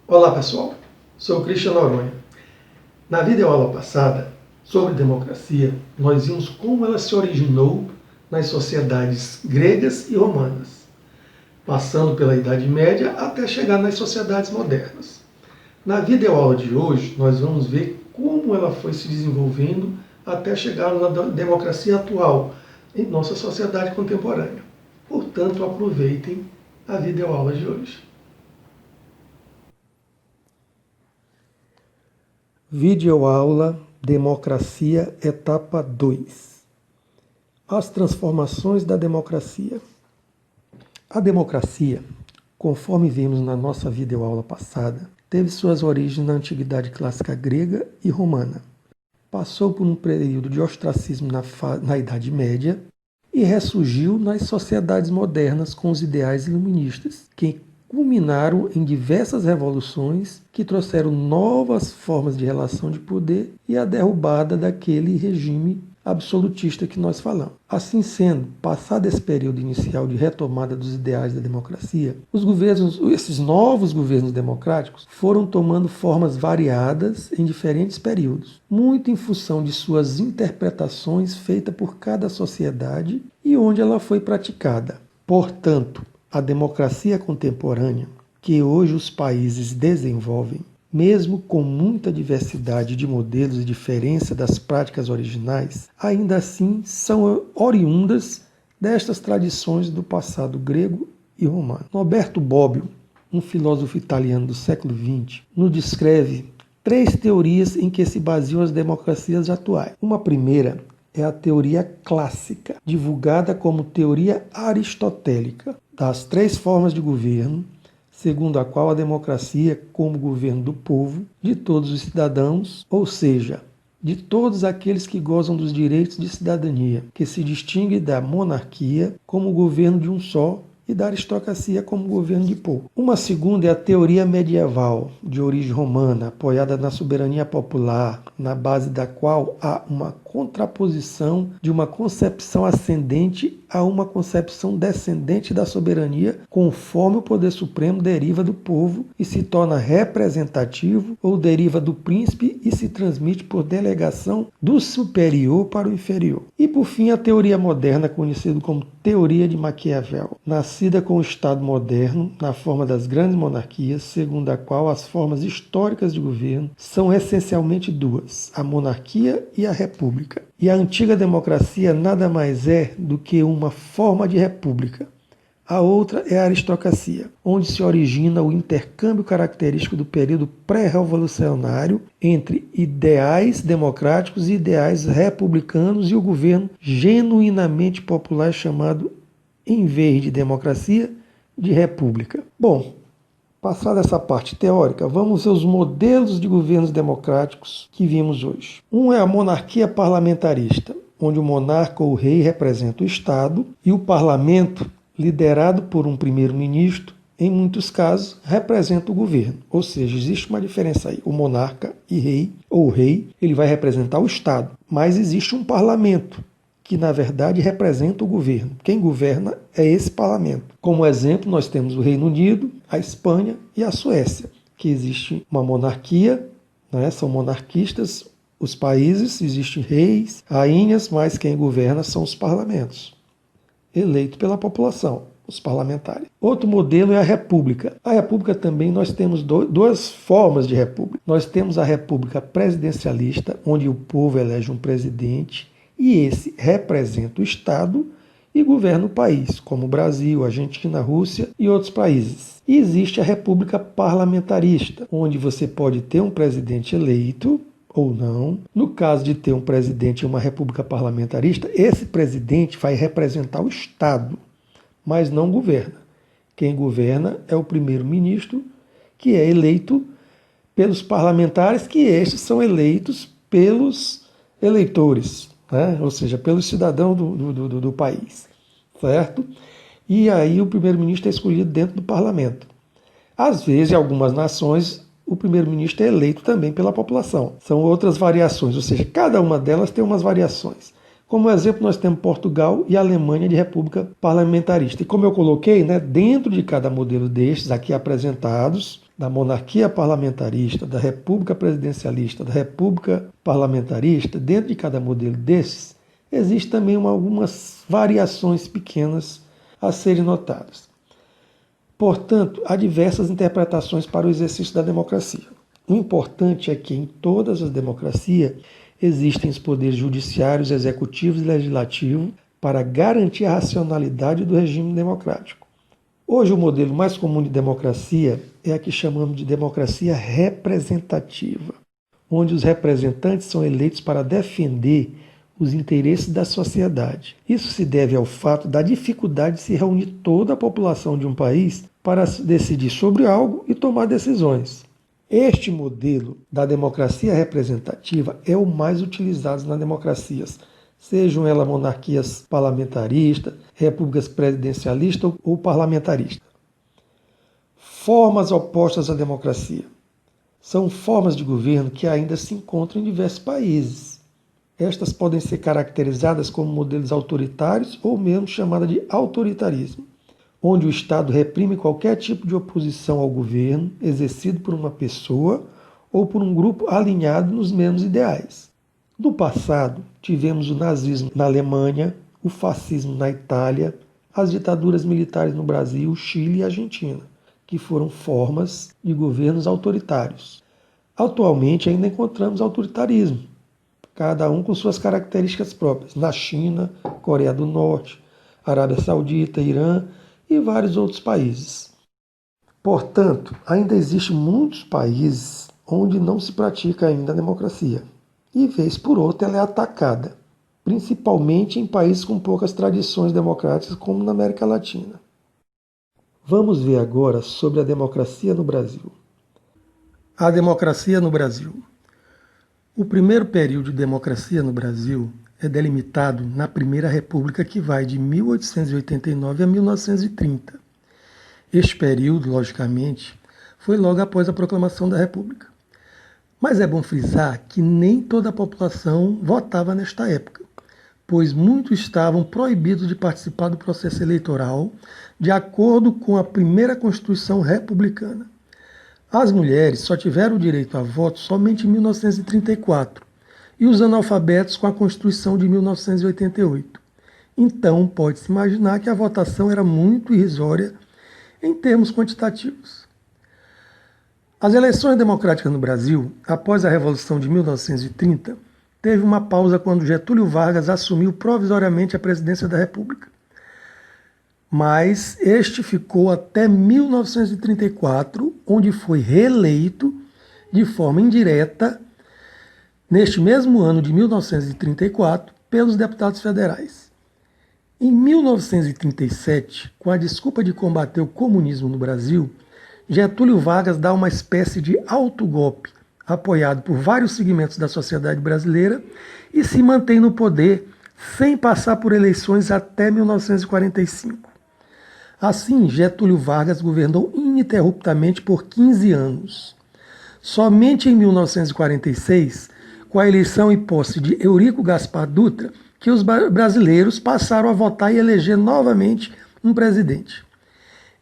Olá pessoal, sou o Cristian Noronha. Na videoaula passada, sobre democracia, nós vimos como ela se originou nas sociedades gregas e romanas, passando pela Idade Média até chegar nas sociedades modernas. Na videoaula de hoje, nós vamos ver como ela foi se desenvolvendo até chegar na democracia atual, em nossa sociedade contemporânea. Portanto, aproveitem a videoaula de hoje. Videoaula Democracia, etapa 2. As transformações da democracia. A democracia, conforme vimos na nossa videoaula passada, teve suas origens na Antiguidade Clássica Grega e Romana. Passou por um período de ostracismo na Idade Média e ressurgiu nas sociedades modernas com os ideais iluministas, que culminaram em diversas revoluções que trouxeram novas formas de relação de poder e a derrubada daquele regime absolutista que nós falamos. Assim sendo, passado esse período inicial de retomada dos ideais da democracia, esses novos governos democráticos foram tomando formas variadas em diferentes períodos, muito em função de suas interpretações feitas por cada sociedade e onde ela foi praticada. Portanto, a democracia contemporânea, que hoje os países desenvolvem, mesmo com muita diversidade de modelos e diferença das práticas originais, ainda assim são oriundas destas tradições do passado grego e romano. Norberto Bobbio, um filósofo italiano do século XX, nos descreve 3 teorias em que se baseiam as democracias atuais. Uma primeira é a teoria clássica, divulgada como teoria aristotélica, das 3 formas de governo, segundo a qual a democracia como governo do povo, de todos os cidadãos, ou seja, de todos aqueles que gozam dos direitos de cidadania, que se distingue da monarquia como governo de um só e da aristocracia como governo de pouco. Uma segunda é a teoria medieval, de origem romana, apoiada na soberania popular, na base da qual há uma contraposição de uma concepção ascendente a uma concepção descendente da soberania, conforme o poder supremo deriva do povo e se torna representativo, ou deriva do príncipe e se transmite por delegação do superior para o inferior. E por fim, a teoria moderna, conhecida como teoria de Maquiavel, nascida com o Estado moderno, na forma das grandes monarquias, segundo a qual as formas históricas de governo são essencialmente 2, a monarquia e a república. E a antiga democracia nada mais é do que uma forma de república. A outra é a aristocracia, onde se origina o intercâmbio característico do período pré-revolucionário entre ideais democráticos e ideais republicanos e o governo genuinamente popular chamado, em vez de democracia, de república. Bom, passada essa parte teórica, vamos ver os modelos de governos democráticos que vimos hoje. Um é a monarquia parlamentarista, onde o monarca ou o rei representa o Estado e o parlamento, liderado por um primeiro-ministro, em muitos casos, representa o governo. Ou seja, existe uma diferença aí. O monarca e rei, ou o rei, ele vai representar o Estado, mas existe um parlamento, que na verdade representa o governo. Quem governa é esse parlamento. Como exemplo, nós temos o Reino Unido, a Espanha e a Suécia, que existe uma monarquia, né, são monarquistas os países, existem reis, rainhas, mas quem governa são os parlamentos, eleitos pela população, os parlamentares. Outro modelo é a república. A república também nós temos 2 formas de república. Nós temos a república presidencialista, onde o povo elege um presidente e esse representa o Estado e governa o país, como o Brasil, Argentina, Rússia e outros países. E existe a república parlamentarista, onde você pode ter um presidente eleito ou não. No caso de ter um presidente em uma república parlamentarista, esse presidente vai representar o Estado, mas não governa. Quem governa é o primeiro-ministro, que é eleito pelos parlamentares, que estes são eleitos pelos eleitores, né? Ou seja, pelos cidadãos do país, certo? E aí o primeiro-ministro é escolhido dentro do parlamento. Às vezes, em algumas nações, o primeiro-ministro é eleito também pela população. São outras variações, ou seja, cada uma delas tem umas variações. Como exemplo, nós temos Portugal e Alemanha de república parlamentarista. E como eu coloquei, né, dentro de cada modelo destes aqui apresentados, da monarquia parlamentarista, da república presidencialista, da república parlamentarista, dentro de cada modelo desses, existem também algumas variações pequenas a serem notadas. Portanto, há diversas interpretações para o exercício da democracia. O importante é que em todas as democracias existem os poderes judiciários, executivos e legislativos para garantir a racionalidade do regime democrático. Hoje o modelo mais comum de democracia é a que chamamos de democracia representativa, onde os representantes são eleitos para defender os interesses da sociedade. Isso se deve ao fato da dificuldade de se reunir toda a população de um país para decidir sobre algo e tomar decisões. Este modelo da democracia representativa é o mais utilizado nas democracias, sejam elas monarquias parlamentaristas, repúblicas presidencialistas ou parlamentaristas. Formas opostas à democracia. São formas de governo que ainda se encontram em diversos países. Estas podem ser caracterizadas como modelos autoritários ou mesmo chamadas de autoritarismo, onde o Estado reprime qualquer tipo de oposição ao governo exercido por uma pessoa ou por um grupo alinhado nos mesmos ideais. No passado, tivemos o nazismo na Alemanha, o fascismo na Itália, as ditaduras militares no Brasil, Chile e Argentina, que foram formas de governos autoritários. Atualmente ainda encontramos autoritarismo, cada um com suas características próprias, na China, Coreia do Norte, Arábia Saudita, Irã e vários outros países. Portanto, ainda existem muitos países onde não se pratica ainda a democracia. E, vez por outra, ela é atacada, principalmente em países com poucas tradições democráticas, como na América Latina. Vamos ver agora sobre a democracia no Brasil. A democracia no Brasil. O primeiro período de democracia no Brasil é delimitado na Primeira República, que vai de 1889 a 1930. Este período, logicamente, foi logo após a proclamação da República. Mas é bom frisar que nem toda a população votava nesta época, pois muitos estavam proibidos de participar do processo eleitoral de acordo com a primeira Constituição republicana. As mulheres só tiveram o direito a voto somente em 1934 e os analfabetos com a Constituição de 1988. Então, pode-se imaginar que a votação era muito irrisória em termos quantitativos. As eleições democráticas no Brasil, após a Revolução de 1930, teve uma pausa quando Getúlio Vargas assumiu provisoriamente a presidência da República. Mas este ficou até 1934, onde foi reeleito de forma indireta, neste mesmo ano de 1934, pelos deputados federais. Em 1937, com a desculpa de combater o comunismo no Brasil, Getúlio Vargas dá uma espécie de autogolpe, apoiado por vários segmentos da sociedade brasileira, e se mantém no poder sem passar por eleições até 1945. Assim, Getúlio Vargas governou ininterruptamente por 15 anos. Somente em 1946, com a eleição e posse de Eurico Gaspar Dutra, que os brasileiros passaram a votar e eleger novamente um presidente.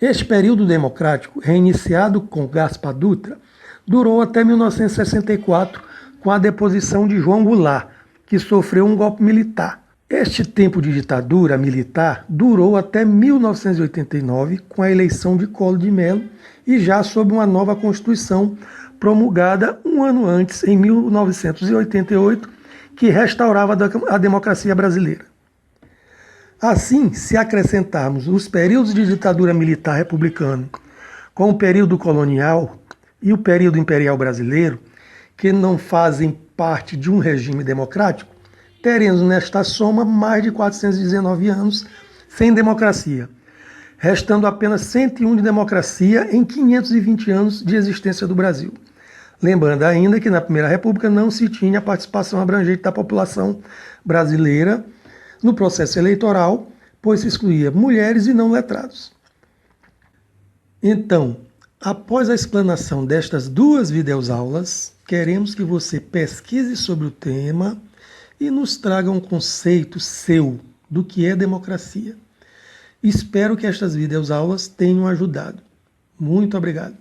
Este período democrático, reiniciado com Gaspar Dutra, durou até 1964, com a deposição de João Goulart, que sofreu um golpe militar. Este tempo de ditadura militar durou até 1989, com a eleição de Collor de Mello e já sob uma nova Constituição promulgada um ano antes, em 1988, que restaurava a democracia brasileira. Assim, se acrescentarmos os períodos de ditadura militar republicana com o período colonial e o período imperial brasileiro, que não fazem parte de um regime democrático, teremos nesta soma mais de 419 anos sem democracia, restando apenas 101 de democracia em 520 anos de existência do Brasil. Lembrando ainda que na Primeira República não se tinha participação abrangente da população brasileira no processo eleitoral, pois se excluía mulheres e não letrados. Então, após a explanação destas duas videoaulas, queremos que você pesquise sobre o tema e nos traga um conceito seu do que é democracia. Espero que estas videoaulas tenham ajudado. Muito obrigado.